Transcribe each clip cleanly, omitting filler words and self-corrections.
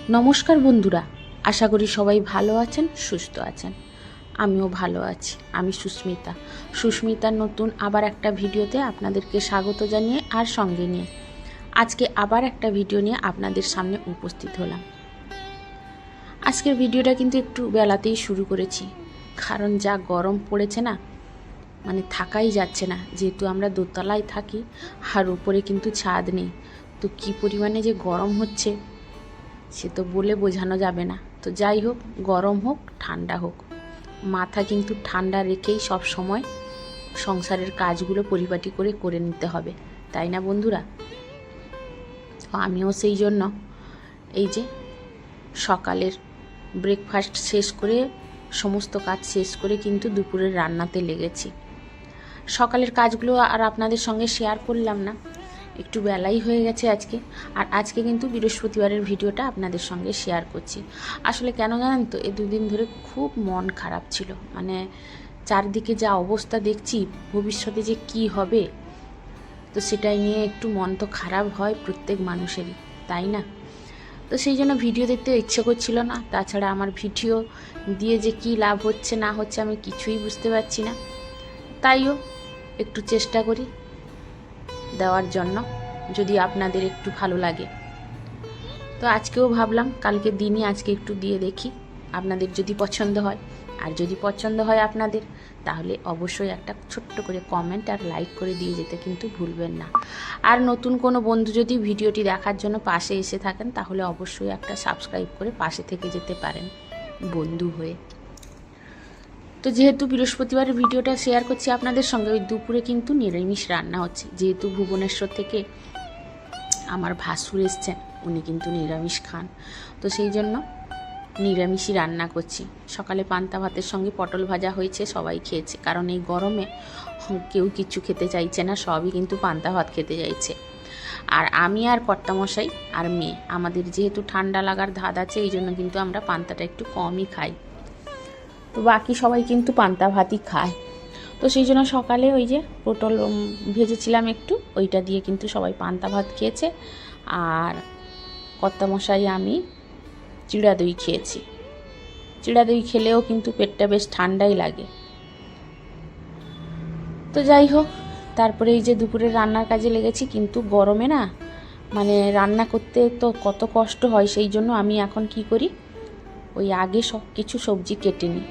নমস্কার বন্ধুরা, আশা করি সবাই ভালো আছেন, সুস্থ আছেন। আমিও ভালো আছি। আমি সুস্মিতার নতুন আবার একটা ভিডিওতে আপনাদেরকে স্বাগত জানিয়ে আর সঙ্গে নিয়ে আজকে আবার একটা ভিডিও নিয়ে আপনাদের সামনে উপস্থিত হলাম। আজকের ভিডিওটা কিন্তু একটু বেলাতেই শুরু করেছি, কারণ যা গরম পড়েছে না, মানে থাকাই যাচ্ছে না। যেহেতু আমরা দোতলায় থাকি আর উপরে কিন্তু ছাদ নেই, তো কী পরিমাণে যে গরম হচ্ছে সে তো বলে বোঝানো যাবে না। তো যাই হোক, গরম হোক ঠান্ডা হোক, মাথা কিন্তু ঠান্ডা রেখেই সব সময় সংসারের কাজগুলো পরিপাটি করে নিতে হবে, তাই না বন্ধুরা? আমিও সেই জন্য এই যে সকালের ব্রেকফাস্ট শেষ করে সমস্ত কাজ শেষ করে কিন্তু দুপুরের রান্নাতে লেগেছি। সকালের কাজগুলো আর আপনাদের সঙ্গে শেয়ার করলাম না, একটু বেলাই হয়ে গেছে আজকে। আর আজকে কিন্তু বৃহস্পতিবারের ভিডিওটা আপনাদের সঙ্গে শেয়ার করছি। আসলে কেন জানেন তো, এই দুদিন ধরে খুব মন খারাপ ছিল। মানে চারদিকে যা অবস্থা দেখছি, ভবিষ্যতে যে কি হবে, তো সেটাই নিয়ে একটু মন তো খারাপ হয় প্রত্যেক মানুষেরই, তাই না? তো সেই জন্য ভিডিও দেখতে ইচ্ছে করছিল না। তাছাড়া আমার ভিডিও দিয়ে যে কি লাভ হচ্ছে না হচ্ছে আমি কিছুই বুঝতে পারছি না। তাইও একটু চেষ্টা করি দেওয়ার জন্য, যদি আপনাদের একটু ভালো লাগে। তো আজকেও ভাবলাম কালকে দিনই আজকে একটু দিয়ে দেখি, আপনাদের যদি পছন্দ হয়। আর যদি পছন্দ হয় আপনাদের, তাহলে অবশ্যই একটা ছোট্ট করে কমেন্ট আর লাইক করে দিয়ে যেতে কিন্তু ভুলবেন না। আর নতুন কোনো বন্ধু যদি ভিডিওটি দেখার জন্য পাশে এসে থাকেন, তাহলে অবশ্যই একটা সাবস্ক্রাইব করে পাশে থেকে যেতে পারেন বন্ধু হয়ে। তো যেহেতু বৃহস্পতিবারের ভিডিওটা শেয়ার করছি আপনাদের সঙ্গে, ওই দুপুরে কিন্তু নিরামিষ রান্না হচ্ছে। যেহেতু ভুবনেশ্বর থেকে আমার ভাসুর এসছেন, উনি কিন্তু নিরামিষ খান, তো সেই জন্য নিরামিষই রান্না করছি। সকালে পান্তা ভাতের সঙ্গে পটল ভাজা হয়েছে, সবাই খেয়েছে। কারণ এই গরমে কেউ কিছু খেতে চাইছে না, সবই কিন্তু পান্তা ভাত খেতে চাইছে। আর আমি আর কর্তামশাই আর মেয়ে, আমাদের যেহেতু ঠান্ডা লাগার ধাত আছে, এই জন্য কিন্তু আমরা পান্তাটা একটু কমই খাই। তো বাকি সবাই কিন্তু পান্তা ভাতই খায়। তো সেই জন্য সকালে ওই যে পটল ভেজেছিলাম একটু, ওইটা দিয়ে কিন্তু সবাই পান্তা ভাত খেয়েছে। আর কর্তামশাই আমি চিড়া দই খেয়েছি। চিড়া দই খেলেও কিন্তু পেটটা বেশ ঠান্ডাই লাগে। তো যাই হোক, তারপরে এই যে দুপুরের রান্নার কাজে লেগেছি। কিন্তু গরমে না, মানে রান্না করতে তো কত কষ্ট হয়। সেই জন্য আমি এখন কি করি, ওই আগে সব কিছু সবজি কেটে নিই,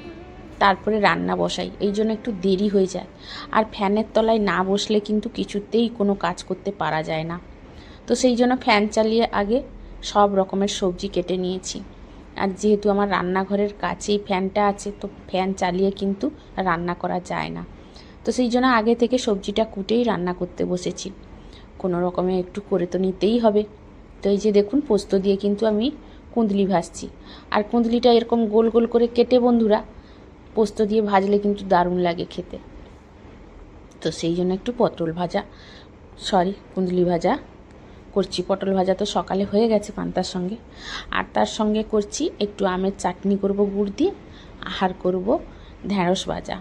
তারপরে রান্না বসাই। এই জন্য একটু দেরি হয়ে যায়। আর ফ্যানের তলায় না বসলে কিন্তু কিছুতেই কোনো কাজ করতে পারা যায় না। তো সেই জন্য ফ্যান চালিয়ে আগে সব রকমের সবজি কেটে নিয়েছি। আর যেহেতু আমার রান্নাঘরের কাছেই ফ্যানটা আছে, তো ফ্যান চালিয়ে কিন্তু রান্না করা যায় না। তো সেই জন্য আগে থেকে সবজিটা কুটেই রান্না করতে বসেছি। কোনো রকমে একটু করে তো নিতেই হবে। তো এই যে দেখুন, পোস্ত দিয়ে কিন্তু আমি কুঁদলি ভাজছি। আর কুঁদলিটা এরকম গোল গোল করে কেটে বন্ধুরা পোস্ত দিয়ে ভাজলে কিন্তু দারুণ লাগে খেতে। তো সেই জন্য একটু কুঁদলি ভাজা করছি। পটল ভাজা তো সকালে হয়ে গেছে পান্তার সঙ্গে। আর তার সঙ্গে করছি একটু আমের চাটনি করব গুড় দিয়ে, আর করব ঢ্যাঁড়স ভাজা।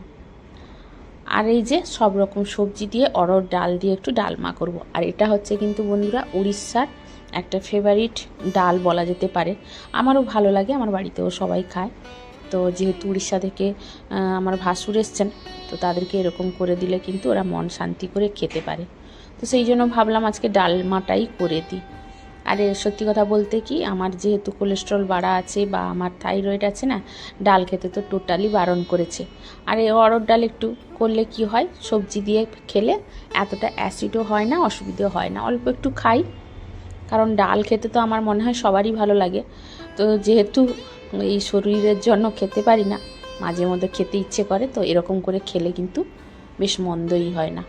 আর এই যে সব রকম সবজি দিয়ে অরহর ডাল দিয়ে একটু ডালমা করব। আর এটা হচ্ছে কিন্তু বন্ধুরা উড়িষ্যার একটা ফেভারিট ডাল বলা যেতে পারে। আমারও ভালো লাগে, আমার বাড়িতেও সবাই খায়। তো যেহেতু উড়িষ্যা থেকে আমার ভাসুর এসছেন, তো তাদেরকে এরকম করে দিলে কিন্তু ওরা মন শান্তি করে খেতে পারে। তো সেই জন্য ভাবলাম আজকে ডালমাটাই করে দিই। আর সত্যি কথা বলতে কি, আমার যেহেতু কোলেস্ট্রল বাড়া আছে বা আমার থাইরয়েড আছে না, ডাল খেতে তো টোটালি বারণ করেছে। আর এই অরহর ডাল একটু করলে কি হয়, সবজি দিয়ে খেলে এতটা অ্যাসিডও হয় না, অসুবিধেও হয় না। অল্প একটু খাই, কারণ ডাল খেতে তো আমার মনে হয় সবারই ভালো লাগে। তো যেহেতু এই শরীরের জন্য খেতে পারি না, মাঝে মধ্যে খেতে ইচ্ছে করে, তো এরকম করে খেলে কিন্তু বেশ মন্দই হয় না।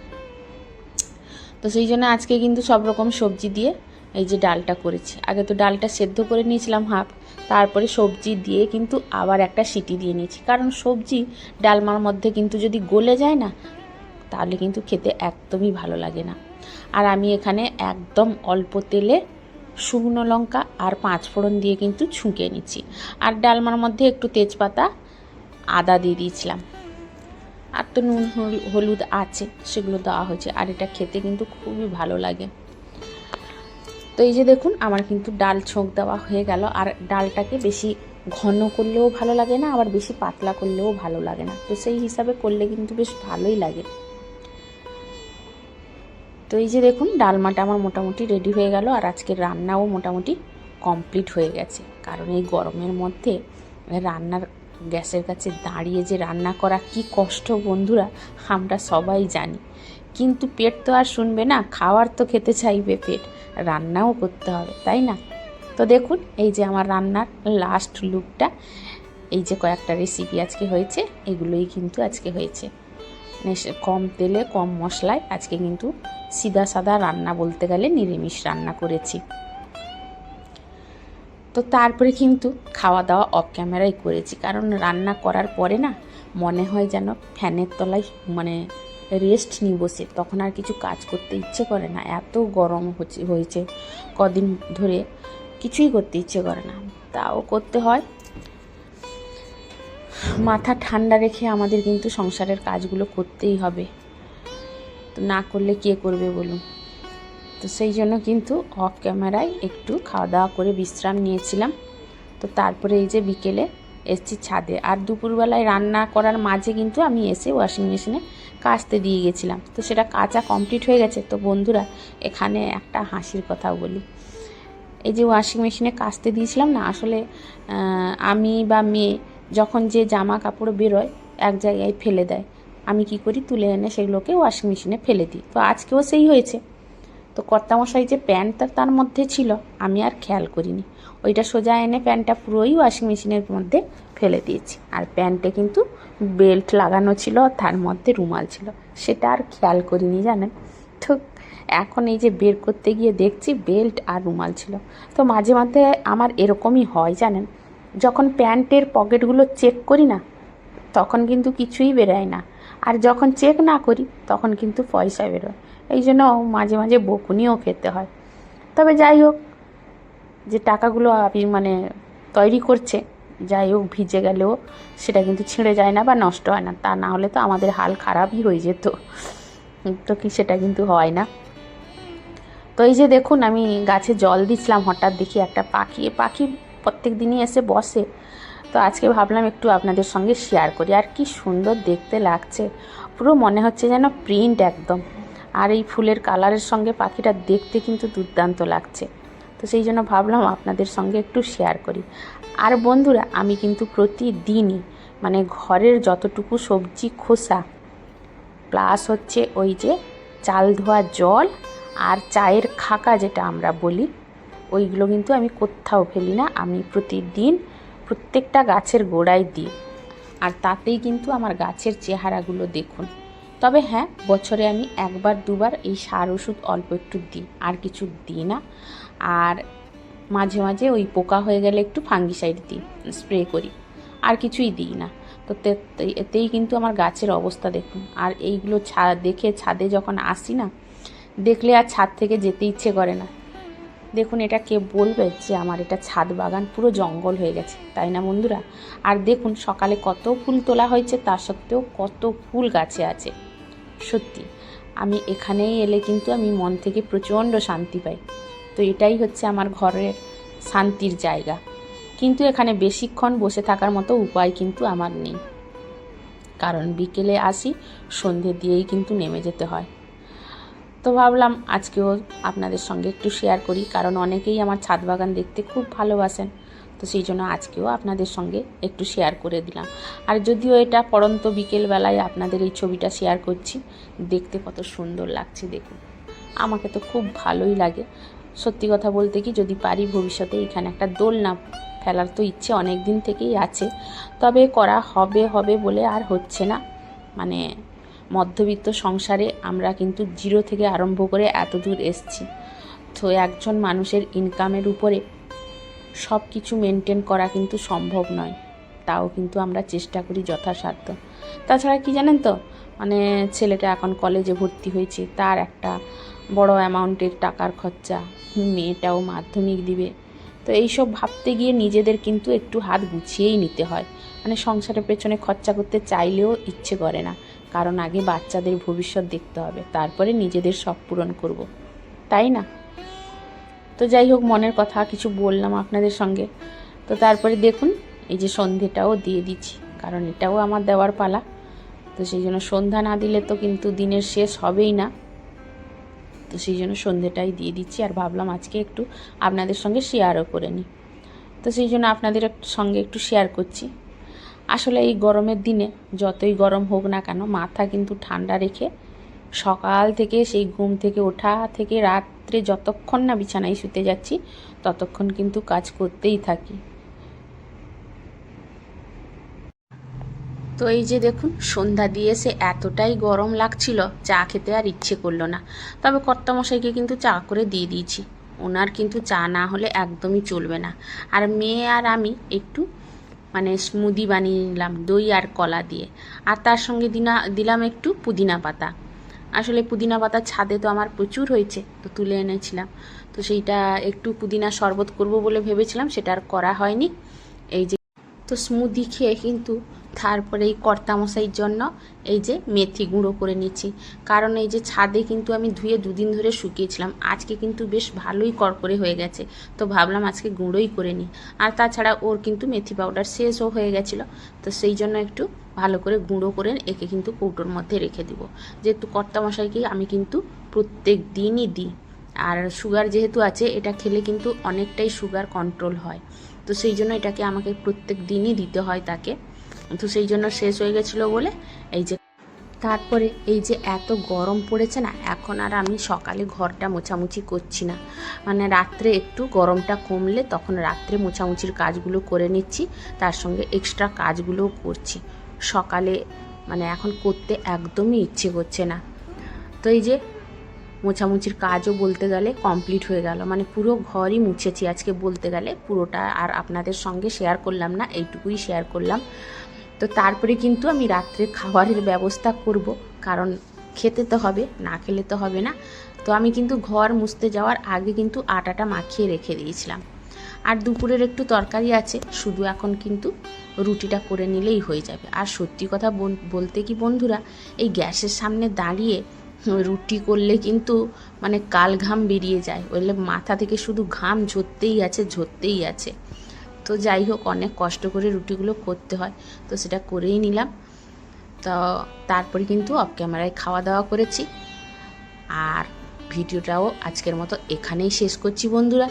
তো সেই জন্য আজকে কিন্তু সব রকম সবজি দিয়ে এই যে ডালটা করেছি। আগে তো ডালটা সেদ্ধ করে নিয়েছিলাম হাফ, তারপরে সবজি দিয়ে কিন্তু আবার একটা সিটি দিয়ে নিয়েছি। কারণ সবজি ডালমার মধ্যে কিন্তু যদি গলে যায় না, তাহলে কিন্তু খেতে একদমই ভালো লাগে না। আর আমি এখানে একদম অল্প তেলে শুকনো লঙ্কা আর 5 ফোড়ন দিয়ে কিন্তু ছুঁকে নিচ্ছি। আর ডালমার মধ্যে একটু তেজপাতা, আদা দিয়ে দিয়েছিলাম। আর তো নুন হলুদ আছে, সেগুলো দেওয়া হয়েছে। আর এটা খেতে কিন্তু খুবই ভালো লাগে। তো তো এই যে দেখুন আমার কিন্তু ডাল ছোঁক দেওয়া হয়ে গেল। আর ডালটাকে বেশি ঘন করলেও ভালো লাগে না, আবার বেশি পাতলা করলেও ভালো লাগে না, তো সেই হিসাবে করলে কিন্তু বেশ ভালোই লাগে। তো এই যে দেখুন ডালমাটা আমার মোটামুটি রেডি হয়ে গেল। আর আজকের রান্নাও মোটামুটি কমপ্লিট হয়ে গেছে, কারণ এই গরমের মধ্যে রান্নার গ্যাসের কাছে দাঁড়িয়ে যে রান্না করা কি কষ্ট বন্ধুরা, আমরা সবাই জানি। কিন্তু পেট তো আর শুনবে না, খাওয়ার তো খেতে চাইবে পেট, রান্নাও করতে হবে, তাই না? তো দেখুন এই যে আমার রান্নার লাস্ট লুকটা, এই যে কয়েকটা রেসিপি আজকে হয়েছে, এগুলোই কিন্তু আজকে হয়েছে কম তেলে কম মশলায়। আজকে কিন্তু সিধা সাদা রান্না, বলতে গেলে নিরামিষ রান্না করেছি। তো তারপরে কিন্তু খাওয়া দাওয়া অফ ক্যামেরাই করেছি, কারণ রান্না করার পরে না মনে হয় যেন ফ্যানের তলায় মানে রেস্ট নিয়ে বসে, তখন আর কিছু কাজ করতে ইচ্ছে করে না। এত গরম হয়েছে কদিন ধরে, কিছুই করতে ইচ্ছে করে না, তাও করতে হয়। মাথা ঠান্ডা রেখে আমাদের কিন্তু সংসারের কাজগুলো করতেই হবে, তো না করলে কে করবে বলুন। তো সেই জন্য কিন্তু অফ ক্যামেরায় একটু খাওয়া দাওয়া করে বিশ্রাম নিয়েছিলাম। তো তারপরে এই যে বিকেলে এসেছি ছাদে, আর দুপুরবেলায় রান্না করার মাঝে কিন্তু আমি এসে ওয়াশিং মেশিনে কাচতে দিয়ে গেছিলাম। তো সেটা কাচা কমপ্লিট হয়ে গেছে। তো বন্ধুরা এখানে একটা হাসির কথা বলি, এই যে ওয়াশিং মেশিনে কাচতে দিয়েছিলাম না, আসলে আমি বা মেয়ে যখন যে জামা কাপড় বেরোয় এক জায়গায় ফেলে দেয়, আমি কি করি, তুলে এনে সেগুলোকে ওয়াশিং মেশিনে ফেলে দিই। তো আজকেও সেই হয়েছে। তো কর্তামশাই যে প্যান্টটা তার মধ্যে ছিল, আমি আর খেয়াল করিনি, ওইটা সোজা এনে প্যান্টটা পুরোই ওয়াশিং মেশিনের মধ্যে ফেলে দিয়েছি। আর প্যান্টে কিন্তু বেল্ট লাগানো ছিল, তার মধ্যে রুমাল ছিল, সেটা আর খেয়াল করিনি জানেন। তো এখন এই যে বের করতে গিয়ে দেখছি বেল্ট আর রুমাল ছিল। তো মাঝে মাঝে আমার এরকমই হয় জানেন, যখন প্যান্টের পকেটগুলো চেক করি না, তখন কিন্তু কিছুই বেরোয় না, আর যখন চেক না করি তখন কিন্তু পয়সা বেরোয়। এই জন্য মাঝে মাঝে বকুনিও খেতে হয়। তবে যাই হোক, যে টাকাগুলো আপনি মানে তৈরি করছে, যাই হোক ভিজে গেলেও সেটা কিন্তু ছিঁড়ে যায় না বা নষ্ট হয় না, তা না হলে তো আমাদের হাল খারাপই হয়ে যেত। তো কি সেটা কিন্তু হয় না। তো এই যে দেখুন আমি গাছে জল দিচ্ছিলাম, হঠাৎ দেখি একটা পাখি প্রত্যেক দিনই এসে বসে। তো আজকে ভাবলাম একটু আপনাদের সঙ্গে শেয়ার করি। আর কি সুন্দর দেখতে লাগছে, পুরো মনে হচ্ছে যেন প্রিন্ট একদম। আর এই ফুলের কালারের সঙ্গে পাখিটা দেখতে কিন্তু দুর্দান্ত লাগছে। তো সেই জন্য ভাবলাম আপনাদের সঙ্গে একটু শেয়ার করি। আর বন্ধুরা আমি কিন্তু প্রতিদিনই মানে ঘরের যতটুকু সবজি খোসা প্লাস হচ্ছে ওই যে চাল ধোয়া জল আর চায়ের খাকা যেটা আমরা বলি, ওইগুলো কিন্তু আমি কোথাও ফেলি না, আমি প্রতিদিন প্রত্যেকটা গাছের গোড়ায় দিই। আর তাতেই কিন্তু আমার গাছের চেহারাগুলো দেখুন। তবে হ্যাঁ, বছরে আমি একবার দুবার এই সার ওষুধ অল্প একটু দিই, আর কিছু দিই না। আর মাঝে মাঝে ওই পোকা হয়ে গেলে একটু ফাঙ্গিসাইড দিই, স্প্রে করি, আর কিছুই দিই না। তো এতেই কিন্তু আমার গাছের অবস্থা দেখুন। আর এইগুলো দেখে ছাদে যখন আসি না, দেখলে আর ছাদ থেকে যেতে ইচ্ছে করে না। দেখুন এটা কে বলবে যে আমার এটা ছাদ বাগান, পুরো জঙ্গল হয়ে গেছে, তাই না বন্ধুরা? আর দেখুন সকালে কত ফুল তোলা হয়েছে, তা সত্ত্বেও কত ফুল গাছে আছে। সত্যি আমি এখানেই এলে কিন্তু আমি মন থেকে প্রচণ্ড শান্তি পাই। তো এটাই হচ্ছে আমার ঘরের শান্তির জায়গা। কিন্তু এখানে বেশিক্ষণ বসে থাকার মতো উপায় কিন্তু আমার নেই, কারণ বিকেলে আসি, সন্ধে দিয়েই কিন্তু নেমে যেতে হয়। তো ভাবলাম আজকেও আপনাদের সঙ্গে একটু শেয়ার করি, কারণ অনেকেই আমার ছাদ বাগান দেখতে খুব ভালোবাসেন। তো সেই জন্য আজকেও আপনাদের সঙ্গে একটু শেয়ার করে দিলাম। আর যদিও এটা পড়ন্ত বিকেলবেলায় আপনাদের এই ছবিটা শেয়ার করছি, দেখতে কত সুন্দর লাগছে দেখুন, আমাকে তো খুব ভালোই লাগে। সত্যি কথা বলতে কি, যদি পারি ভবিষ্যতে এখানে একটা দোলনা ফেলার তো ইচ্ছে অনেক দিন থেকেই আছে, তবে করা হবে বলে আর হচ্ছে না। মানে মধ্যবিত্ত সংসারে আমরা কিন্তু জিরো থেকে আরম্ভ করে এত দূর এসেছি। তো একজন মানুষের ইনকামের উপরে সব কিছু মেনটেন করা কিন্তু সম্ভব নয়, তাও কিন্তু আমরা চেষ্টা করি যথাসাধ্য। তাছাড়া কি জানেন তো, মানে ছেলেটা এখন কলেজে ভর্তি হয়েছে, তার একটা বড় অ্যামাউন্টের টাকার খরচা, মেয়েটাও মাধ্যমিক দিবে। তো এইসব ভাবতে গিয়ে নিজেদের কিন্তু একটু হাত গুছিয়েই নিতে হয়। মানে সংসারের পেছনে খরচা করতে চাইলেও ইচ্ছে করে না, কারণ আগে বাচ্চাদের ভবিষ্যৎ দেখতে হবে, তারপরে নিজেদের শখ পূরণ করব, তাই না? তো যাই হোক, মনের কথা কিছু বললাম আপনাদের সঙ্গে। তো তারপরে দেখুন এই যে সন্ধেটাও দিয়ে দিচ্ছি, কারণ এটাও আমার দেওয়ার পালা। তো সেই জন্য সন্ধ্যা না দিলে তো কিন্তু দিনের শেষ হবেই না। তো সেই জন্য সন্ধেটাই দিয়ে দিচ্ছি, আর ভাবলাম আজকে একটু আপনাদের সঙ্গে শেয়ারও করে নিই। তো সেই জন্য আপনাদের সঙ্গে একটু শেয়ার করছি। আসলে এই গরমের দিনে যতই গরম হোক না কেন, মাথা কিন্তু ঠান্ডা রেখে সকাল থেকে সেই ঘুম থেকে ওঠা থেকে রাত্রে যতক্ষণ না বিছানায় শুতে যাচ্ছি ততক্ষণ কিন্তু কাজ করতেই থাকি। তো এই যে দেখুন, সন্ধ্যা দিয়ে এসে এতটাই গরম লাগছিল, চা খেতে আর ইচ্ছে করলো না। তবে কর্তামশাইকে কিন্তু চা করে দিয়ে দিয়েছি, ওনার কিন্তু চা না হলে একদমই চলবে না। আর মেয়ে আর আমি একটু স্মুদি বানিয়ে নিলাম দই আর কলা দিয়ে, আর তার সঙ্গে দিলাম একটু পুদিনা পাতা। আসলে পুদিনা পাতা ছাদে তো আমার প্রচুর হয়েছে, তো তুলে এনেছিলাম। তো সেইটা একটু পুদিনা শরবত করব বলে ভেবেছিলাম, সেটা আর করা হয়নি। এই যে তো স্মুদি খেয়ে কিন্তু তারপরে এই কর্তামশাইয়ের জন্য এই যে মেথি গুঁড়ো করে নিচ্ছি, কারণ এই যে ছাদে কিন্তু আমি ধুয়ে দুদিন ধরে শুকিয়েছিলাম, আজকে কিন্তু বেশ ভালোই করকরে হয়ে গেছে। তো ভাবলাম আজকে গুঁড়োই করে নিই। আর তাছাড়া ওর কিন্তু মেথি পাউডার শেষও হয়ে গেছিলো, তো সেই জন্য একটু ভালো করে গুঁড়ো করে একে কিন্তু কৌটোর মধ্যে রেখে দিব। যেহেতু কর্তামশাইকে আমি কিন্তু প্রত্যেক দিনই দিই, আর সুগার যেহেতু আছে, এটা খেলে কিন্তু অনেকটাই সুগার কন্ট্রোল হয়। তো সেই জন্য এটাকে আমাকে প্রত্যেক দিনই দিতে হয় তাকে। তো সেই জন্য শেষ হয়ে গেছিলো বলে এই যে তারপরে এই যে এত গরম পড়েছে না, এখন আর আমি সকালে ঘরটা মোছামুছি করছি না। রাত্রে একটু গরমটা কমলে তখন রাত্রে মোছামুছির কাজগুলো করে নিচ্ছি, তার সঙ্গে এক্সট্রা কাজগুলোও করছি। সকালে এখন করতে একদমই ইচ্ছে করছে না। তো এই যে মোছামুছির কাজও বলতে গেলে কমপ্লিট হয়ে গেল, পুরো ঘরই মুছেছি আজকে বলতে গেলে। পুরোটা আর আপনাদের সঙ্গে শেয়ার করলাম না, এইটুকুই শেয়ার করলাম। তো তারপরে কিন্তু আমি রাত্রে খাবারের ব্যবস্থা করব, কারণ খেতে তো হবে, না খেলে তো হবে না। তো আমি কিন্তু ঘর মুছতে যাওয়ার আগে কিন্তু আটাটা মাখিয়ে রেখে দিয়েছিলাম। আর দুপুরের একটু তরকারি আছে, শুধু এখন কিন্তু রুটিটা করে নিলেই হয়ে যাবে। আর সত্যি কথা বলতে কি বন্ধুরা, এই গ্যাসের সামনে দাঁড়িয়ে রুটি করলে কিন্তু কাল ঘাম বেরিয়ে যায়, ওইলে মাথা থেকে শুধু ঘাম ঝরতেই আছে। তো যাই হোক, অনেক কষ্ট করে রুটিগুলো করতে হয়, তো সেটা করেই নিলাম। তো তারপরে কিন্তু অফ ক্যামেরায় খাওয়া দাওয়া করেছি। আর ভিডিওটাও আজকের মতো এখানেই শেষ করছি বন্ধুরা।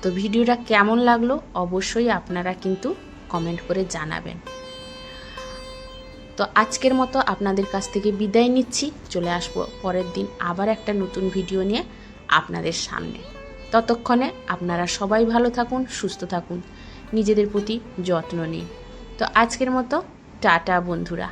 তো ভিডিওটা কেমন লাগলো অবশ্যই আপনারা কিন্তু কমেন্ট করে জানাবেন। তো আজকের মতো আপনাদের কাছ থেকে বিদায় নিচ্ছি, চলে আসবো পরের দিন আবার একটা নতুন ভিডিও নিয়ে আপনাদের সামনে। ততক্ষণে আপনারা সবাই ভালো থাকুন, সুস্থ থাকুন, নিজেদের প্রতি যত্ন নিন। তো আজকের মতো টাটা বন্ধুরা।